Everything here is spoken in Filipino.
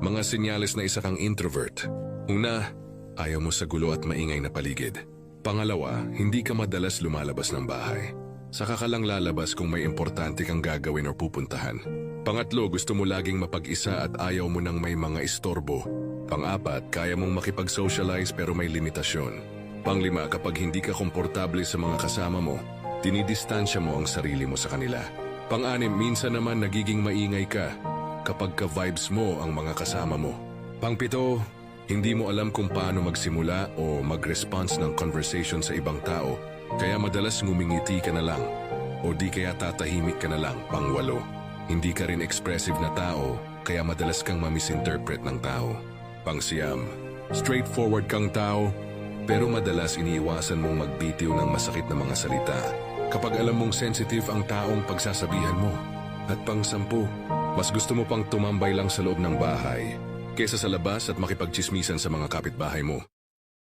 Mga senyales na isa kang introvert. Una, ayaw mo sa gulo at maingay na paligid. Pangalawa, hindi ka madalas lumalabas ng bahay. Saka ka lang lalabas kung may importante kang gagawin o pupuntahan. Pangatlo, gusto mo laging mapag-isa at ayaw mo nang may mga istorbo. Pang-apat, kaya mong makipag-socialize pero may limitasyon. Panglima, kapag hindi ka komportable sa mga kasama mo, dinidistansya mo ang sarili mo sa kanila. Pang-anim, minsan naman nagiging maingay ka kapag ka-vibes mo ang mga kasama mo. Pang-pito, hindi mo alam kung paano magsimula o mag-response ng conversation sa ibang tao, kaya madalas ngumingiti ka na lang o di kaya tatahimik ka na lang. Pang-walo, hindi ka rin expressive na tao, kaya madalas kang mamisinterpret ng tao. Pang-siyam, straightforward kang tao, pero madalas iniiwasan mong magbitiw ng masakit na mga salita kapag alam mong sensitive ang taong pagsasabihan mo. At pang-sampu, mas gusto mo pang tumambay lang sa loob ng bahay kesa sa labas at makipagtsismisan sa mga kapitbahay mo.